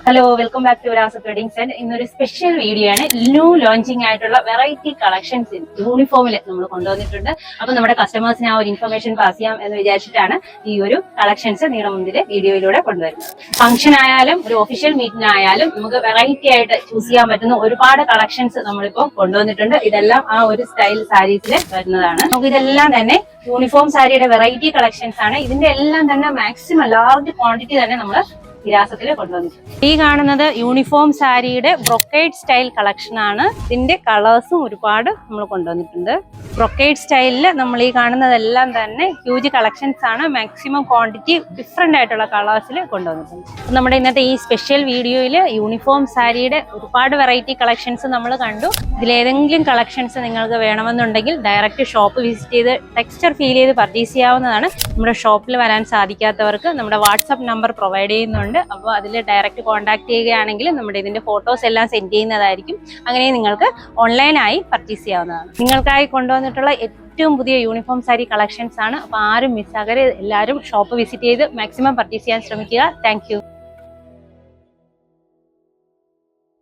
Hello, welcome back to Vilasa weddings and ഇന്നൊരു special video ആണ്. New launching ആയിട്ടുള്ള variety collections യൂണിഫോമിൽ നമ്മൾ കൊണ്ടുവന്നിട്ടുണ്ട്. അപ്പൊ നമ്മുടെ കസ്റ്റമേഴ്സിന് ആ ഒരു ഇൻഫർമേഷൻ പാസ് ചെയ്യാം എന്ന് വിചാരിച്ചിട്ടാണ് ഈ ഒരു കളക്ഷൻസ് നിങ്ങളുടെ മുന്നിൽ വീഡിയോയിലൂടെ കൊണ്ടുവരുന്നത്. ഫംഗ്ഷൻ ആയാലും ഒരു ഒഫീഷ്യൽ മീറ്റിനായാലും നമുക്ക് വെറൈറ്റി ആയിട്ട് ചൂസ് ചെയ്യാൻ പറ്റുന്ന ഒരുപാട് കളക്ഷൻസ് നമ്മളിപ്പോൾ കൊണ്ടുവന്നിട്ടുണ്ട്. ഇതെല്ലാം ആ ഒരു സ്റ്റൈൽ സാരീസിൽ വരുന്നതാണ്. നമുക്ക് ഇതെല്ലാം തന്നെ യൂണിഫോം സാരിയുടെ വെറൈറ്റി കളക്ഷൻസ് ആണ്. ഇതിന്റെ എല്ലാം തന്നെ മാക്സിമം ലാർജ് ക്വാണ്ടിറ്റി തന്നെ നമ്മൾ വിലാസത്തിൽ കൊണ്ടുവന്നിട്ടുണ്ട്. ഈ കാണുന്നത് യൂണിഫോം സാരിയുടെ ബ്രൊക്കേഡ് സ്റ്റൈൽ കളക്ഷൻ ആണ്. ഇതിന്റെ കളേഴ്സും ഒരുപാട് നമ്മൾ കൊണ്ടുവന്നിട്ടുണ്ട്. ബ്രൊക്കേഡ് സ്റ്റൈലിൽ നമ്മൾ ഈ കാണുന്നതെല്ലാം തന്നെ ഹ്യൂജ് കളക്ഷൻസ് ആണ്. മാക്സിമം ക്വാണ്ടിറ്റി ഡിഫറെന്റ് ആയിട്ടുള്ള കളേഴ്സിൽ കൊണ്ടുവന്നിട്ടുണ്ട്. നമ്മുടെ ഇന്നത്തെ ഈ സ്പെഷ്യൽ വീഡിയോയിൽ യൂണിഫോം സാരിയുടെ ഒരുപാട് വെറൈറ്റി കളക്ഷൻസ് നമ്മൾ കണ്ടു. ഇതിലേതെങ്കിലും കളക്ഷൻസ് നിങ്ങൾക്ക് വേണമെന്നുണ്ടെങ്കിൽ ഡയറക്റ്റ് ഷോപ്പ് വിസിറ്റ് ചെയ്ത് ടെക്സ്ചർ ഫീൽ ചെയ്ത് പർച്ചേസ് ചെയ്യാവുന്നതാണ്. നമ്മുടെ ഷോപ്പിൽ വരാൻ സാധിക്കാത്തവർക്ക് നമ്മുടെ വാട്സ്ആപ്പ് നമ്പർ പ്രൊവൈഡ് ചെയ്യുന്നുണ്ട്. അപ്പോൾ അതിൽ ഡയറക്റ്റ് കോൺടാക്ട് ചെയ്യുകയാണെങ്കിൽ നമ്മുടെ ഇതിന്റെ ഫോട്ടോസ് എല്ലാം സെൻഡ് ചെയ്യുന്നതായിരിക്കും. അങ്ങനെ നിങ്ങൾക്ക് ഓൺലൈനായി പർച്ചേസ് ചെയ്യാവുന്നതാണ്. നിങ്ങൾക്കായി കൊണ്ടുവന്നിട്ടുള്ള ഏറ്റവും പുതിയ യൂണിഫോം സാരി കളക്ഷൻസ് ആണ്. അപ്പോൾ ആരും മിസ്സാകരുത്. എല്ലാവരും ഷോപ്പ് വിസിറ്റ് ചെയ്ത് മാക്സിമം പർച്ചേസ് ചെയ്യാൻ ശ്രമിക്കുക. താങ്ക്